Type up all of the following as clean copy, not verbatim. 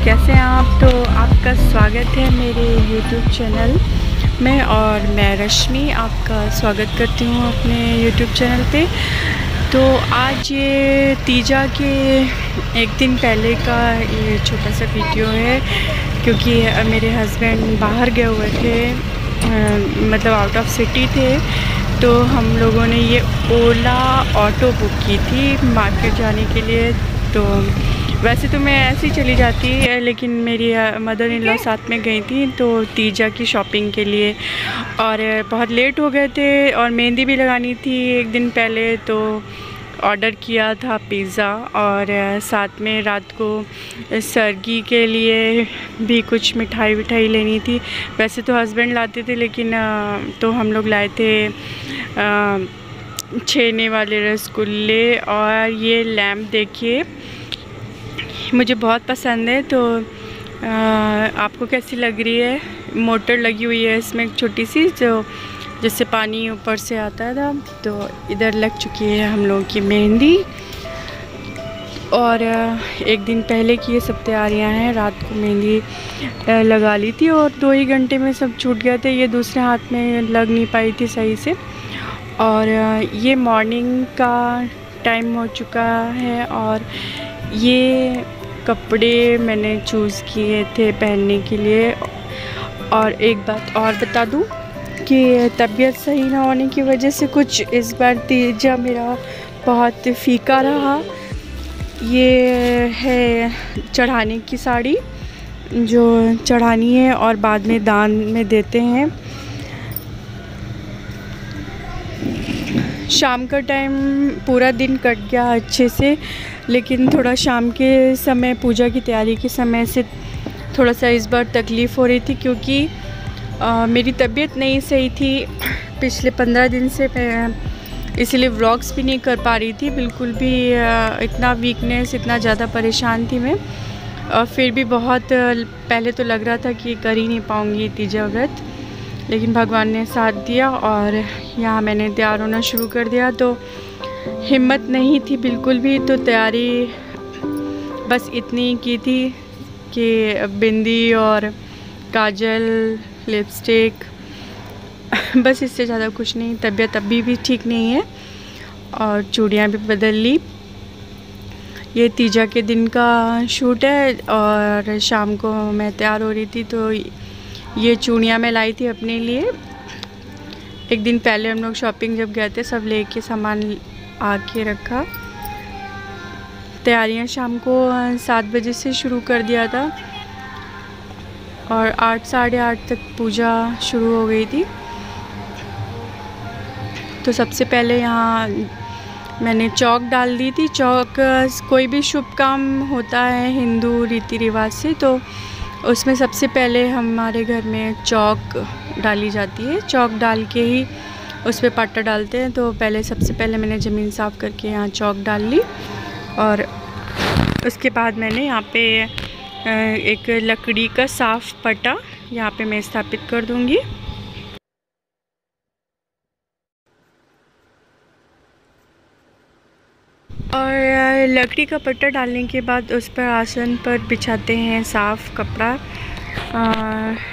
कैसे हैं आप। तो आपका स्वागत है मेरे YouTube चैनल में और मैं रश्मि आपका स्वागत करती हूँ अपने YouTube चैनल पे। तो आज ये तीजा के एक दिन पहले का ये छोटा सा वीडियो है, क्योंकि मेरे हस्बैंड बाहर गए हुए थे, मतलब आउट ऑफ सिटी थे। तो हम लोगों ने ये ओला ऑटो बुक की थी मार्केट जाने के लिए। तो वैसे तो मैं ऐसे ही चली जाती, लेकिन मेरी मदर इन लॉ साथ में गई थी तो तीजा की शॉपिंग के लिए, और बहुत लेट हो गए थे और मेहंदी भी लगानी थी एक दिन पहले। तो ऑर्डर किया था पिज़्ज़ा, और साथ में रात को सरगी के लिए भी कुछ मिठाई विठाई लेनी थी। वैसे तो हस्बैंड लाते थे, लेकिन तो हम लोग लाए थे छेने वाले रसगुल्ले। और ये लैम्प देखिए, मुझे बहुत पसंद है। तो आपको कैसी लग रही है? मोटर लगी हुई है इसमें छोटी सी, जो जिससे पानी ऊपर से आता था। तो इधर लग चुकी है हम लोगों की मेहंदी, और एक दिन पहले की ये सब तैयारियां हैं। रात को मेहंदी लगा ली थी और 2 ही घंटे में सब छूट गए थे। ये दूसरे हाथ में लग नहीं पाई थी सही से। और ये मॉर्निंग का टाइम हो चुका है, और ये कपड़े मैंने चूज़ किए थे पहनने के लिए। और एक बात और बता दूं कि तबीयत सही ना होने की वजह से कुछ इस बार तीजा मेरा बहुत फीका रहा। ये है चढ़ाने की साड़ी जो चढ़ानी है और बाद में दान में देते हैं। शाम का टाइम पूरा दिन कट गया अच्छे से, लेकिन थोड़ा शाम के समय पूजा की तैयारी के समय से थोड़ा सा इस बार तकलीफ़ हो रही थी, क्योंकि मेरी तबीयत नहीं सही थी पिछले 15 दिन से। मैं इसलिए व्लॉग्स भी नहीं कर पा रही थी बिल्कुल भी। इतना वीकनेस, इतना ज़्यादा परेशान थी मैं। और फिर भी बहुत पहले तो लग रहा था कि कर ही नहीं पाऊँगी तीजा व्रत, लेकिन भगवान ने साथ दिया और यहाँ मैंने तैयार होना शुरू कर दिया। तो हिम्मत नहीं थी बिल्कुल भी। तो तैयारी बस इतनी की थी कि बिंदी और काजल, लिपस्टिक, बस इससे ज़्यादा कुछ नहीं। तबीयत अभी भी ठीक नहीं है और चूड़ियाँ भी बदल ली। ये तीजा के दिन का शूट है, और शाम को मैं तैयार हो रही थी। तो ये चूड़ियाँ मैं लाई थी अपने लिए। एक दिन पहले हम लोग शॉपिंग जब गए थे, सब लेके सामान आके रखा। तैयारियां शाम को 7 बजे से शुरू कर दिया था, और 8 साढ़े 8 तक पूजा शुरू हो गई थी। तो सबसे पहले यहाँ मैंने चौक डाल दी थी। चौक कोई भी शुभ काम होता है हिंदू रीति रिवाज से, तो उसमें सबसे पहले हमारे घर में चौक डाली जाती है। चौक डाल के ही उस पर पाटा डालते हैं। तो पहले सबसे पहले मैंने ज़मीन साफ़ करके यहाँ चौक डाल ली, और उसके बाद मैंने यहाँ पे एक लकड़ी का साफ़ पटा यहाँ पे मैं स्थापित कर दूँगी। और लकड़ी का पट्टा डालने के बाद उस पर आसन पर बिछाते हैं साफ़ कपड़ा,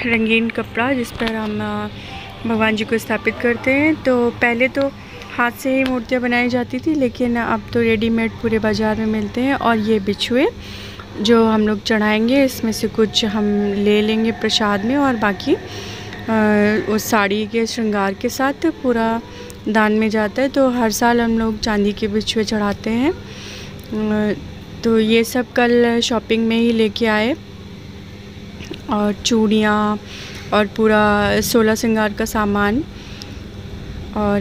रंगीन कपड़ा, जिस पर हम भगवान जी को स्थापित करते हैं। तो पहले तो हाथ से ही मूर्तियाँ बनाई जाती थी, लेकिन अब तो रेडीमेड पूरे बाज़ार में मिलते हैं। और ये बिछुए जो हम लोग चढ़ाएंगे, इसमें से कुछ हम ले लेंगे प्रसाद में, और बाकी उस साड़ी के श्रृंगार के साथ पूरा दान में जाता है। तो हर साल हम लोग चांदी के बिछुए चढ़ाते हैं। तो ये सब कल शॉपिंग में ही लेके आए, और चूड़ियाँ और पूरा 16 श्रृंगार का सामान और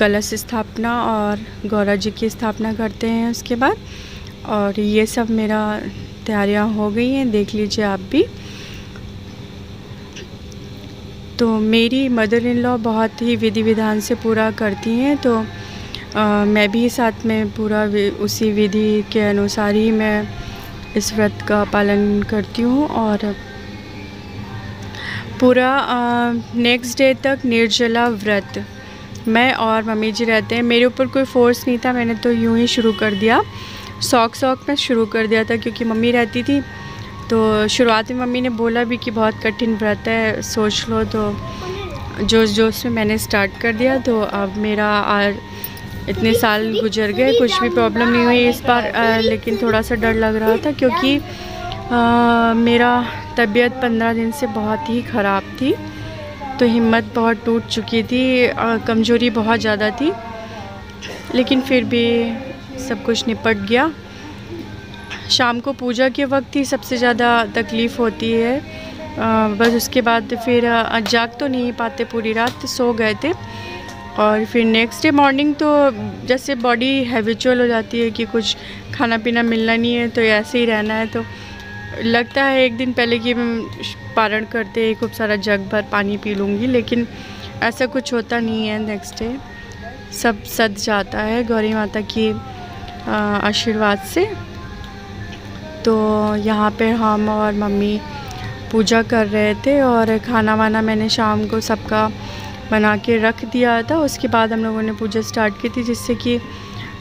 कलश स्थापना और गौरा जी की स्थापना करते हैं उसके बाद। और ये सब मेरा तैयारियां हो गई हैं, देख लीजिए आप भी। तो मेरी मदर इन लॉ बहुत ही विधि विधान से पूरा करती हैं, तो मैं भी साथ में पूरा उसी विधि के अनुसार ही मैं इस व्रत का पालन करती हूँ। और पूरा नेक्स्ट डे तक निर्जला व्रत मैं और मम्मी जी रहते हैं। मेरे ऊपर कोई फोर्स नहीं था, मैंने तो यूं ही शुरू कर दिया, शौक में शुरू कर दिया था, क्योंकि मम्मी रहती थी। तो शुरुआत में मम्मी ने बोला भी कि बहुत कठिन व्रत है, सोच लो, तो जोश में मैंने स्टार्ट कर दिया। तो अब मेरा इतने साल गुजर गए, कुछ भी प्रॉब्लम नहीं हुई इस बार, लेकिन थोड़ा सा डर लग रहा था, क्योंकि मेरा तबीयत 15 दिन से बहुत ही ख़राब थी, तो हिम्मत बहुत टूट चुकी थी, कमज़ोरी बहुत ज़्यादा थी, लेकिन फिर भी सब कुछ निपट गया। शाम को पूजा के वक्त ही सबसे ज़्यादा तकलीफ़ होती है, बस उसके बाद फिर जाग तो नहीं पाते, पूरी रात सो गए थे। और फिर नेक्स्ट डे मॉर्निंग तो जैसे बॉडी हैबिचुअल हो जाती है कि कुछ खाना पीना मिलना नहीं है, तो ऐसे ही रहना है। तो लगता है एक दिन पहले कि मैं पारण करते ही खूब सारा जग भर पानी पी लूँगी, लेकिन ऐसा कुछ होता नहीं है। नेक्स्ट डे सब सद जाता है गौरी माता की आशीर्वाद से। तो यहाँ पे हम और मम्मी पूजा कर रहे थे, और खाना वाना मैंने शाम को सबका बना के रख दिया था। उसके बाद हम लोगों ने पूजा स्टार्ट की थी, जिससे कि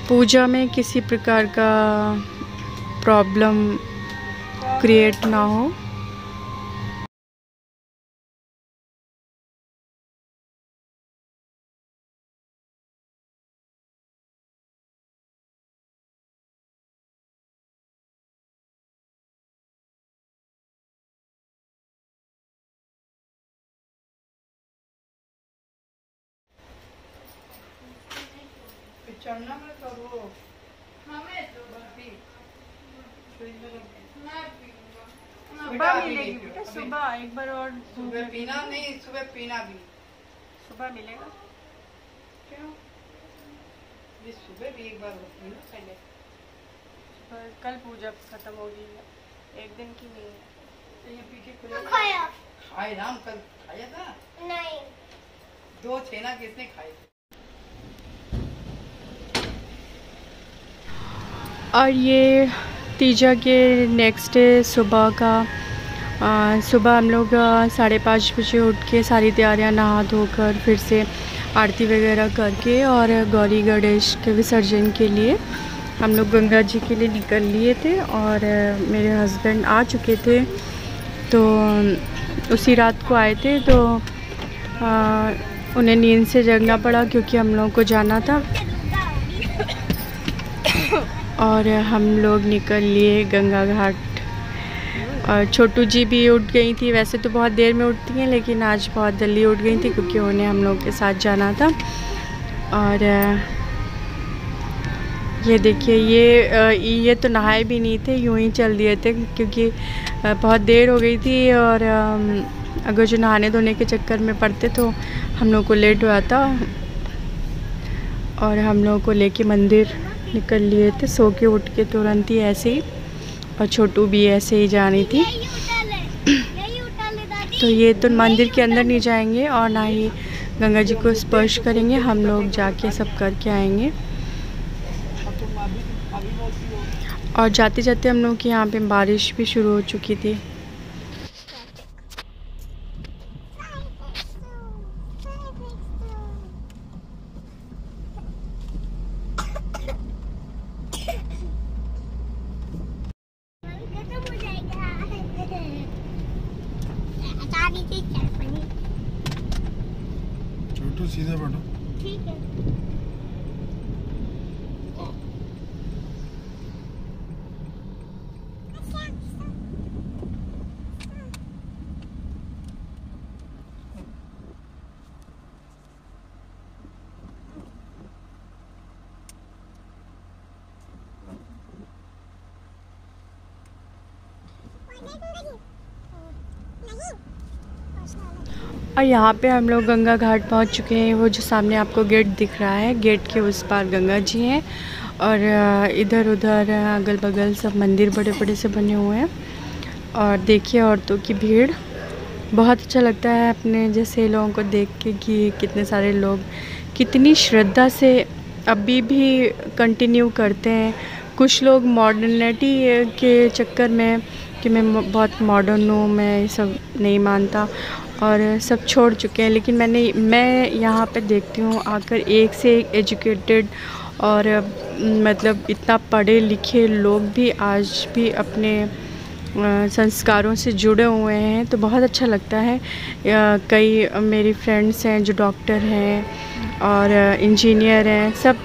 पूजा में किसी प्रकार का प्रॉब्लम क्रिएट ना हो। चढ़ना में तो वो हमें तो बर्फी सुबह मिलेगी बेटा, सुबह एक बार और सुबह पीना नहीं, सुबह पीना भी सुबह मिलेगा। क्यों? ये सुबह भी एक बार होती है ना, पहले कल पूजा खत्म होगी, एक दिन की नहीं है। तो ये पी के खाया खाए राम, कल खाया था नहीं, 2 छेना किसने खाए। और ये तीजा के नेक्स्ट डे सुबह का सुबह हम लोग 5:30 बजे उठ के सारी तैयारियां नहा धोकर फिर से आरती वगैरह करके और गौरी गणेश के विसर्जन के लिए हम लोग गंगा जी के लिए निकल लिए थे। और मेरे हस्बैंड आ चुके थे, तो उसी रात को आए थे, तो उन्हें नींद से जगना पड़ा क्योंकि हम लोगों को जाना था। और हम लोग निकल लिए गंगा घाट। और छोटू जी भी उठ गई थी, वैसे तो बहुत देर में उठती हैं, लेकिन आज बहुत जल्दी उठ गई थी क्योंकि उन्हें हम लोग के साथ जाना था। और ये देखिए, ये तो नहाए भी नहीं थे, यूं ही चल दिए थे क्योंकि बहुत देर हो गई थी। और अगर जो नहाने धोने के चक्कर में पड़ते तो हम लोग को लेट हुआ था, और हम लोग को लेके मंदिर निकल लिए थे, सो के उठ के तुरंत ही ऐसे ही। और छोटू भी ऐसे ही जानी थी। तो ये तो मंदिर के अंदर नहीं जाएंगे और ना ही गंगा जी को स्पर्श करेंगे, हम लोग जाके सब करके आएंगे। और जाते जाते हम लोग के यहाँ पे बारिश भी शुरू हो चुकी थी। छोटू सीधे बैठो। ठीक है। नहीं और यहाँ पे हम लोग गंगा घाट पहुँच चुके हैं। वो जो सामने आपको गेट दिख रहा है, गेट के उस पार गंगा जी हैं और इधर उधर अगल बगल सब मंदिर बड़े बड़े से बने हुए हैं। और देखिए औरतों की भीड़, बहुत अच्छा लगता है अपने जैसे लोगों को देख के कि कितने सारे लोग कितनी श्रद्धा से अभी भी कंटिन्यू करते हैं। कुछ लोग मॉडर्निटी के चक्कर में कि मैं बहुत मॉडर्न हूँ, मैं ये सब नहीं मानता और सब छोड़ चुके हैं। लेकिन मैं यहाँ पे देखती हूँ आकर एक से एक एजुकेटेड और मतलब इतना पढ़े लिखे लोग भी आज भी अपने संस्कारों से जुड़े हुए हैं, तो बहुत अच्छा लगता है। कई मेरी फ्रेंड्स हैं जो डॉक्टर हैं और इंजीनियर हैं, सब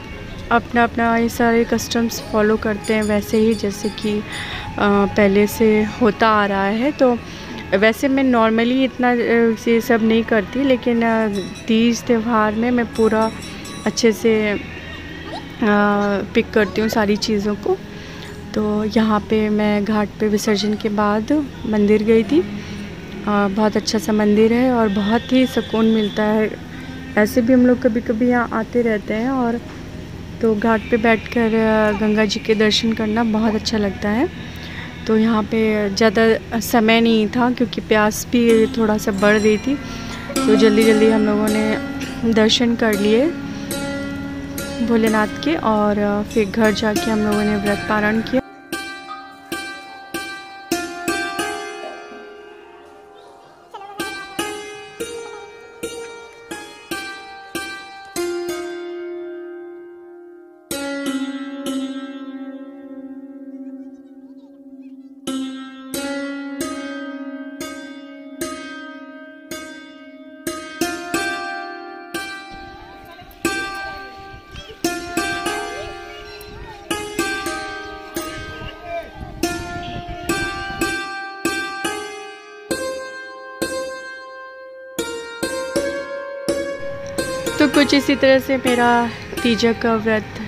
अपना अपना ये सारे कस्टम्स फॉलो करते हैं वैसे ही जैसे कि पहले से होता आ रहा है। तो वैसे मैं नॉर्मली इतना ये सब नहीं करती, लेकिन तीज त्यौहार में मैं पूरा अच्छे से पिक करती हूँ सारी चीज़ों को। तो यहाँ पे मैं घाट पे विसर्जन के बाद मंदिर गई थी। बहुत अच्छा सा मंदिर है और बहुत ही सुकून मिलता है। ऐसे भी हम लोग कभी कभी यहाँ आते रहते हैं और तो घाट पे बैठकर गंगा जी के दर्शन करना बहुत अच्छा लगता है। तो यहाँ पे ज़्यादा समय नहीं था क्योंकि प्यास भी थोड़ा सा बढ़ रही थी, तो जल्दी जल्दी हम लोगों ने दर्शन कर लिए भोलेनाथ के और फिर घर जाके हम लोगों ने व्रत पारण किया। तो कुछ इसी तरह से मेरा तीजा का व्रत